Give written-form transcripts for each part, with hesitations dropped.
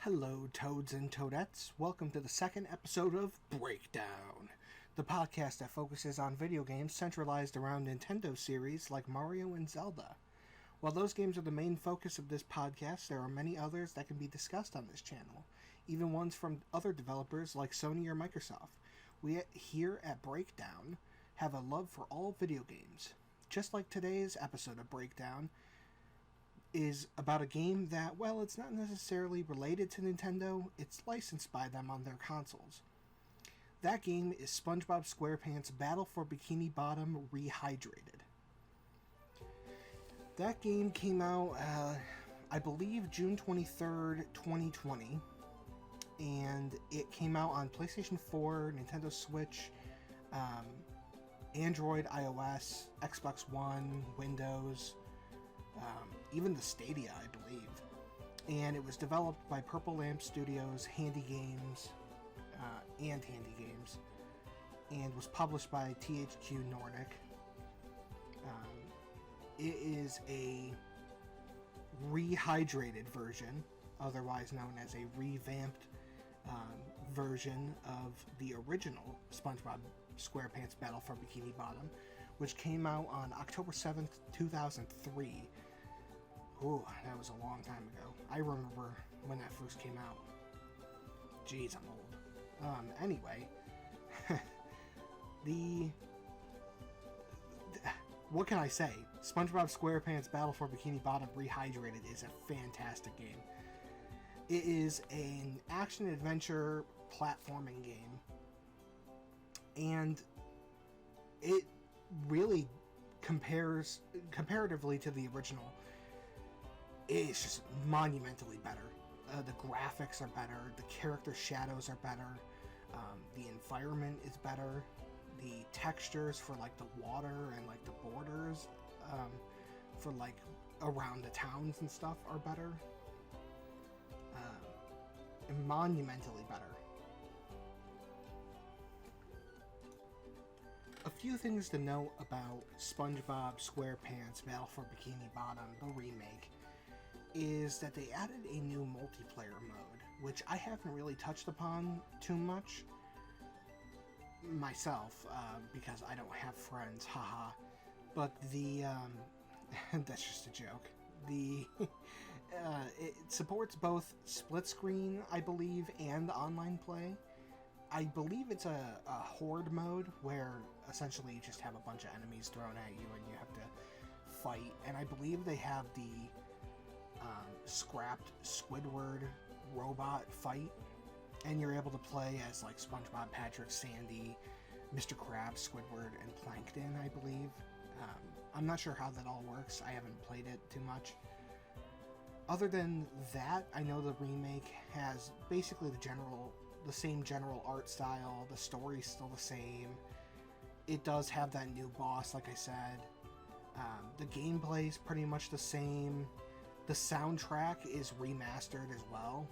Hello, Toads and Toadettes. Welcome to the second episode of Breakdown, the podcast that focuses on video games centralized around Nintendo series like Mario and Zelda. While those games are the main focus of this podcast, there are many others that can be discussed on this channel, even ones from other developers like Sony or Microsoft. We here at Breakdown have a love for all video games. Just like today's episode of Breakdown is about a game that, well, it's not necessarily related to Nintendo, it's licensed by them on their consoles. That game is SpongeBob Squarepants Battle for Bikini Bottom Rehydrated. That game came out, I believe, June 23rd, 2020, and it came out on PlayStation 4, Nintendo Switch, Android, iOS, Xbox One, Windows, even the Stadia, I believe. And it was developed by Purple Lamp Studios, Handy Games, and was published by THQ Nordic. It is a rehydrated version, otherwise known as a revamped version of the original SpongeBob SquarePants Battle for Bikini Bottom, which came out on October 7th, 2003. Ooh, that was a long time ago. I remember when that first came out. Jeez, I'm old. Anyway, what can I say? SpongeBob SquarePants Battle for Bikini Bottom Rehydrated is a fantastic game. It is an action-adventure platforming game, and it really compares, comparatively to the original, it's just monumentally better. The graphics are better, the character shadows are better, the environment is better, the textures for like the water and like the borders for like around the towns and stuff are better. Monumentally better. A few things to note about SpongeBob SquarePants Battle for Bikini Bottom, the remake, is that they added a new multiplayer mode, which I haven't really touched upon too much myself, because I don't have friends, haha. But the, that's just a joke. It supports both split screen, I believe, and online play. I believe it's a horde mode where essentially you just have a bunch of enemies thrown at you and you have to fight. And I believe they have the scrapped Squidward robot fight, and you're able to play as like SpongeBob, Patrick, Sandy, Mr. Krabs, Squidward, and Plankton, I believe. I'm not sure how that all works. I haven't played it too much. Other than that, I know the remake has basically the same general art style. The story's still the same. It does have that new boss, like I said. The gameplay's pretty much the same. The soundtrack is remastered as well.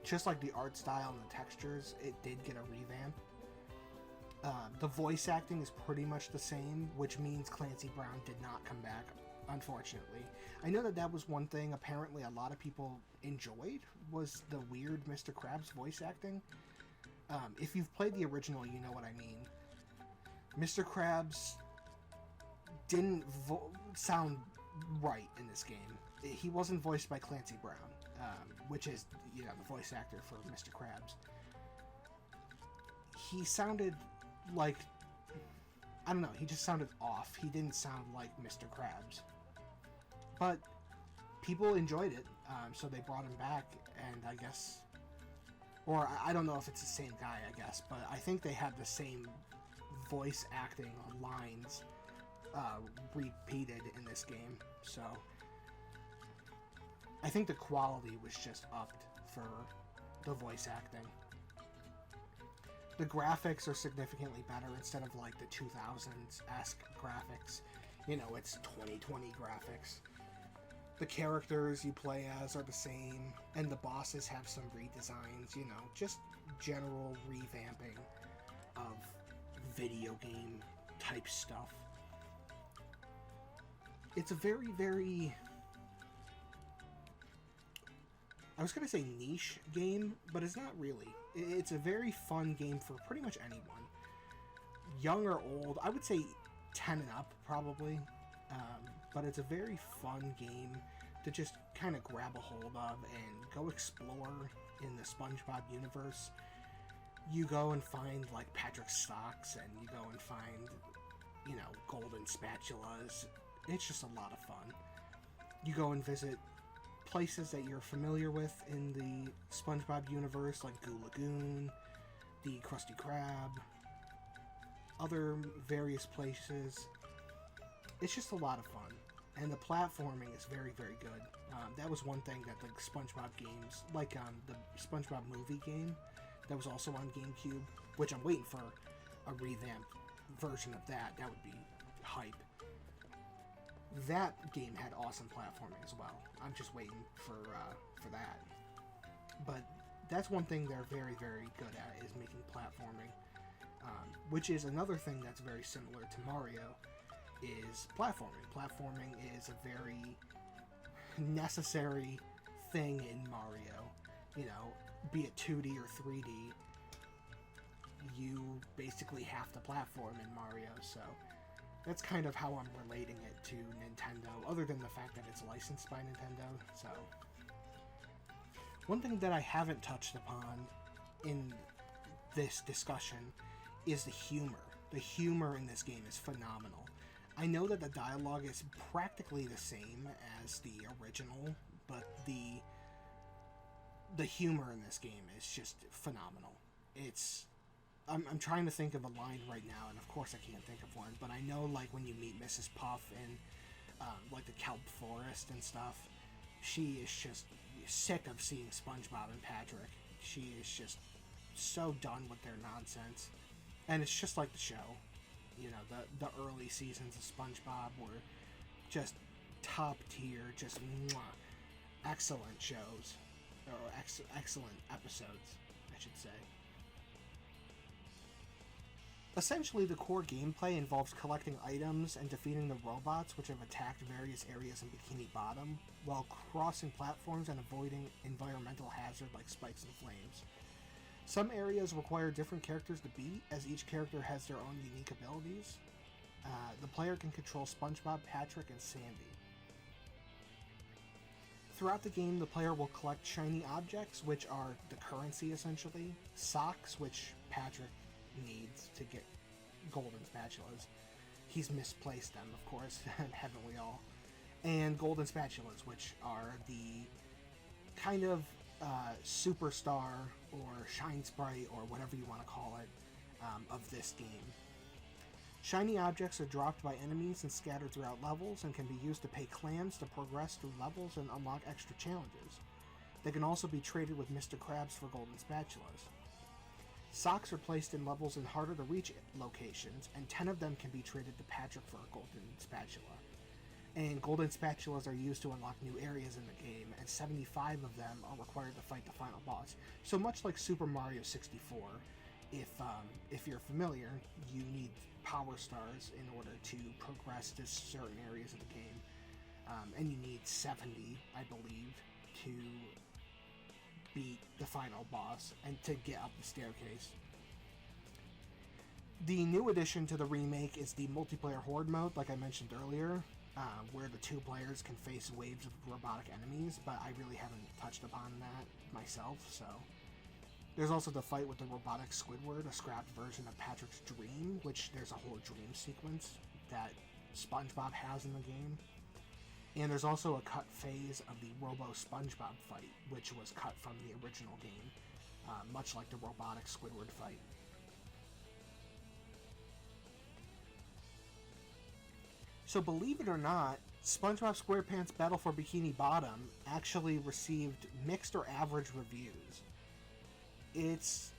Just like the art style and the textures, it did get a revamp. The voice acting is pretty much the same, which means Clancy Brown did not come back, unfortunately. I know that was one thing apparently a lot of people enjoyed, was the weird Mr. Krabs voice acting. If you've played the original, you know what I mean. Mr. Krabs didn't sound right in this game. He wasn't voiced by Clancy Brown, which is, the voice actor for Mr. Krabs. He sounded like, I don't know, he just sounded off. He didn't sound like Mr. Krabs. But people enjoyed it, so they brought him back, and I guess, or I don't know if it's the same guy, I guess, but I think they had the same voice acting lines repeated in this game, so I think the quality was just upped for the voice acting. The graphics are significantly better instead of like the 2000s-esque graphics. It's 2020 graphics. The characters you play as are the same, and the bosses have some redesigns, just general revamping of video game type stuff. It's a very, very I was going to say niche game, but it's not really. It's a very fun game for pretty much anyone. Young or old, I would say 10 and up probably. But it's a very fun game to just kind of grab a hold of and go explore in the SpongeBob universe. You go and find like Patrick's stocks, and you go and find, you know, golden spatulas. It's just a lot of fun. You go and visit places that you're familiar with in the SpongeBob universe, like Goo Lagoon, the Krusty Krab, other various places. It's just a lot of fun, and the platforming is very, very good. That was one thing that the SpongeBob games, like the SpongeBob movie game, that was also on GameCube, which I'm waiting for a revamped version of that. That would be hype. That game had awesome platforming as well. I'm just waiting for that. But that's one thing they're very, very good at, is making platforming. Which is another thing that's very similar to Mario, is platforming. Platforming is a very necessary thing in Mario. You know, be it 2D or 3D, you basically have to platform in Mario, so that's kind of how I'm relating it to Nintendo, other than the fact that it's licensed by Nintendo. So one thing that I haven't touched upon in this discussion is the humor. The humor in this game is phenomenal. I know that the dialogue is practically the same as the original, but the humor in this game is just phenomenal. I'm trying to think of a line right now, and of course I can't think of one, but I know, like, when you meet Mrs. Puff in like the kelp forest and stuff, she is just sick of seeing SpongeBob and Patrick. She is just so done with their nonsense, and it's just like the show. You know, the early seasons of SpongeBob were just top tier, just excellent shows, or excellent episodes, I should say. Essentially, the core gameplay involves collecting items and defeating the robots which have attacked various areas in Bikini Bottom, while crossing platforms and avoiding environmental hazards like spikes and flames. Some areas require different characters to beat, as each character has their own unique abilities. The player can control SpongeBob, Patrick, and Sandy. Throughout the game, the player will collect shiny objects, which are the currency essentially, socks, which Patrick needs to get golden spatulas. He's misplaced them, of course, haven't we all? And golden spatulas, which are the kind of superstar or shine sprite or whatever you want to call it of this game. Shiny objects are dropped by enemies and scattered throughout levels, and can be used to pay clams to progress through levels and unlock extra challenges. They can also be traded with Mr. Krabs for golden spatulas. Socks are placed in levels in harder to reach locations, and 10 of them can be traded to Patrick for a golden spatula. And golden spatulas are used to unlock new areas in the game, and 75 of them are required to fight the final boss. So much like Super Mario 64, if you're familiar, you need power stars in order to progress to certain areas of the game. And you need 70, I believe, to beat the final boss and to get up the staircase. The new addition to the remake is the multiplayer horde mode, like I mentioned earlier, where the two players can face waves of robotic enemies, but I really haven't touched upon that myself, so. There's also the fight with the robotic Squidward, a scrapped version of Patrick's dream, which there's a whole dream sequence that SpongeBob has in the game. And there's also a cut phase of the Robo-SpongeBob fight, which was cut from the original game, much like the robotic Squidward fight. So believe it or not, SpongeBob Squarepants Battle for Bikini Bottom actually received mixed or average reviews. It's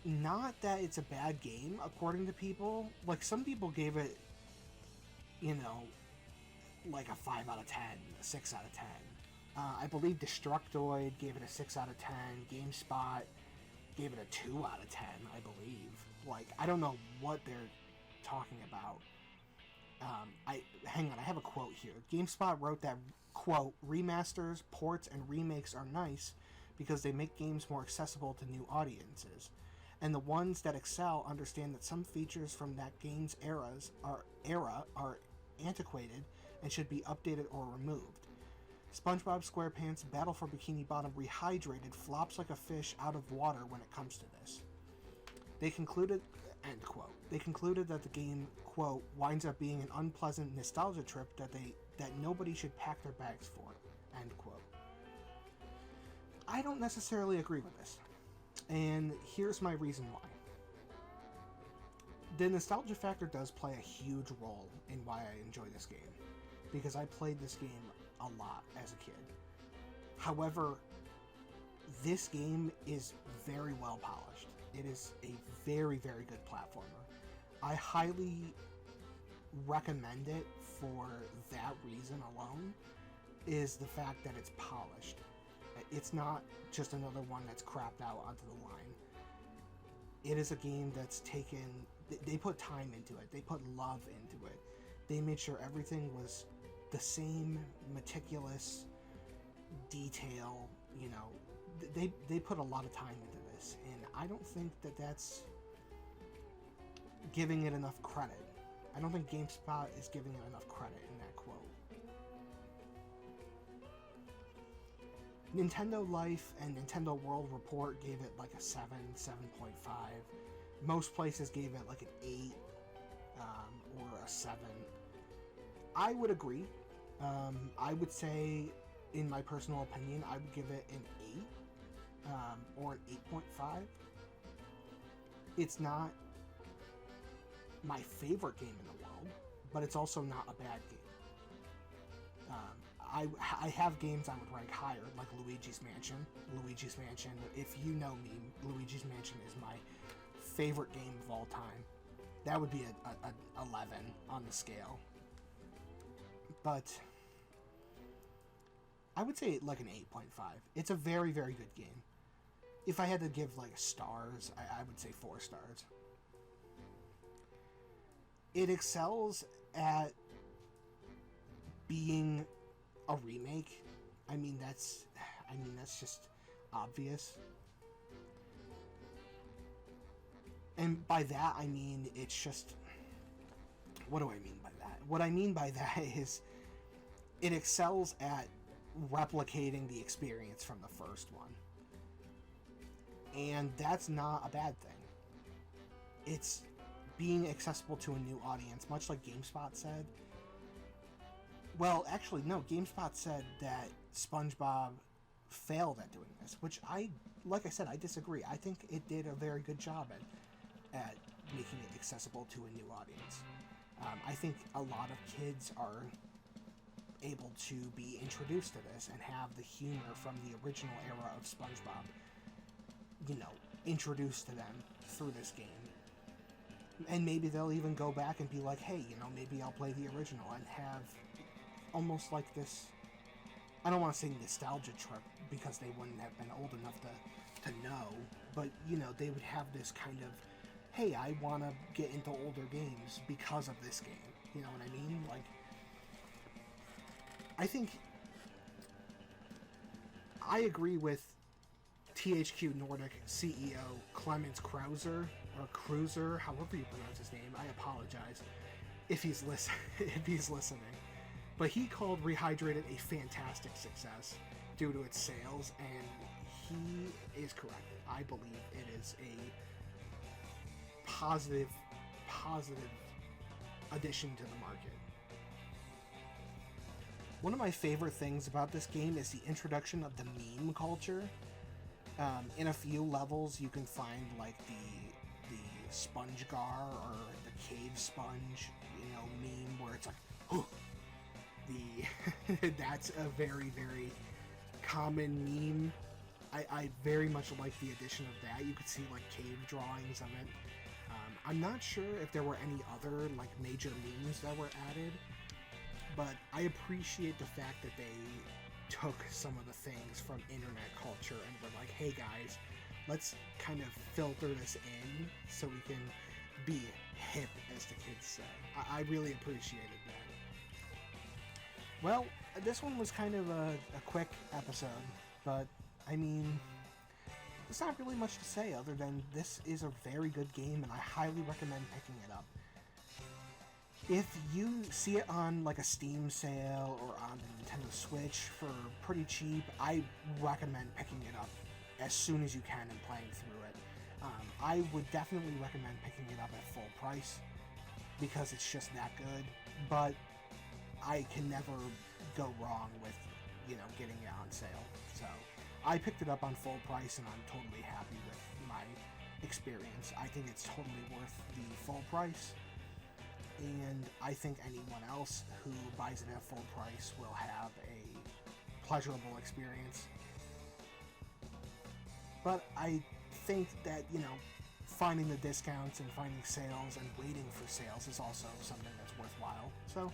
not that it's a bad game, according to people. Like, some people gave it, you know, like a 5 out of 10, a 6 out of 10. I believe Destructoid gave it a 6 out of 10. GameSpot gave it a 2 out of 10, I believe. Like, I don't know what they're talking about. Hang on, I have a quote here. GameSpot wrote that, quote, remasters, ports, and remakes are nice because they make games more accessible to new audiences. And the ones that excel understand that some features from that game's era are antiquated and should be updated or removed. SpongeBob Squarepants' Battle for Bikini Bottom Rehydrated flops like a fish out of water when it comes to this. They concluded, end quote. They concluded that the game, quote, winds up being an unpleasant nostalgia trip that nobody should pack their bags for, end quote. I don't necessarily agree with this, and here's my reason why. The nostalgia factor does play a huge role in why I enjoy this game, because I played this game a lot as a kid. However, this game is very well polished. It is a very, very good platformer. I highly recommend it for that reason alone, is the fact that it's polished. It's not just another one that's crapped out onto the line. It is a game that's taken... They put time into it. They put love into it. They made sure everything was the same meticulous detail, you know. They put a lot of time into this, and I don't think that that's giving it enough credit. I don't think GameSpot is giving it enough credit in that quote. Nintendo Life and Nintendo World Report gave it like a 7, 7.5. Most places gave it like an 8 or a 7. I would agree. I would say, in my personal opinion, I would give it an 8 or an 8.5. It's not my favorite game in the world, but it's also not a bad game. I have games I would rank higher, like Luigi's Mansion. Luigi's Mansion, if you know me, Luigi's Mansion is my favorite game of all time. That would be a 11 on the scale. But I would say like an 8.5. It's a very, very good game. If I had to give like stars, I would say 4 stars. It excels at being a remake. I mean that's just obvious. And by that I mean it's just, what do I mean by that? What I mean by that is it excels at replicating the experience from the first one. And that's not a bad thing. It's being accessible to a new audience, much like GameSpot said. Well, actually, no, GameSpot said that SpongeBob failed at doing this, which like I said, I disagree. I think it did a very good job at making it accessible to a new audience. I think a lot of kids are able to be introduced to this and have the humor from the original era of SpongeBob, you know, introduced to them through this game. And maybe they'll even go back and be like, hey, you know, maybe I'll play the original and have almost like this, I don't want to say nostalgia trip, because they wouldn't have been old enough to know, but, you know, they would have this kind of, hey, I want to get into older games because of this game. You know what I mean? Like, I think I agree with THQ Nordic CEO Clemens Krauser, or Cruiser, however you pronounce his name. I apologize if he's listening. But he called Rehydrated a fantastic success due to its sales, and he is correct. I believe it is a positive addition to the market. One of my favorite things about this game is the introduction of the meme culture. In a few levels, you can find like the sponge gar or the cave sponge, you know, meme where it's like, oh, that's a very, very common meme. I very much like the addition of that. You could see like cave drawings of it. I'm not sure if there were any other like major memes that were added, but I appreciate the fact that they took some of the things from internet culture and were like, hey guys, let's kind of filter this in so we can be hip, as the kids say. I really appreciated that. Well, this one was kind of a quick episode, but I mean, there's not really much to say other than this is a very good game and I highly recommend picking it up. If you see it on like a Steam sale or on the Nintendo Switch for pretty cheap, I recommend picking it up as soon as you can and playing through it. I would definitely recommend picking it up at full price because it's just that good, but I can never go wrong with, getting it on sale. So I picked it up on full price and I'm totally happy with my experience. I think it's totally worth the full price, and I think anyone else who buys it at full price will have a pleasurable experience. But I think that, finding the discounts and finding sales and waiting for sales is also something that's worthwhile. So,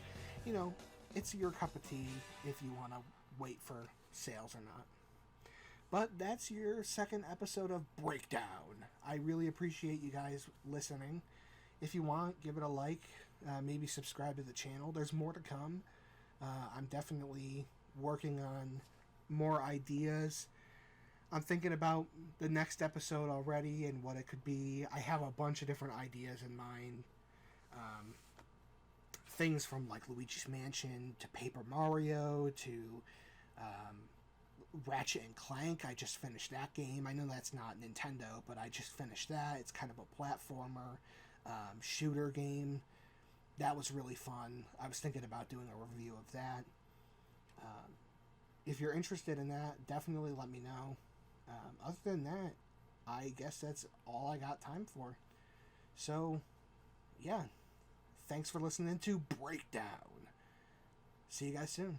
it's your cup of tea if you want to wait for sales or not. But that's your second episode of Breakdown. I really appreciate you guys listening. If you want, give it a like. Maybe subscribe to the channel. There's more to come. I'm definitely working on more ideas. I'm thinking about the next episode already and what it could be. I have a bunch of different ideas in mind. Things from like Luigi's Mansion to Paper Mario to Ratchet and Clank. I just finished that game. I know that's not Nintendo, but I just finished that. It's kind of a platformer shooter game. That was really fun. I was thinking about doing a review of that. If you're interested in that, definitely let me know. Other than that, I guess that's all I got time for. So, yeah. Thanks for listening to Breakdown. See you guys soon.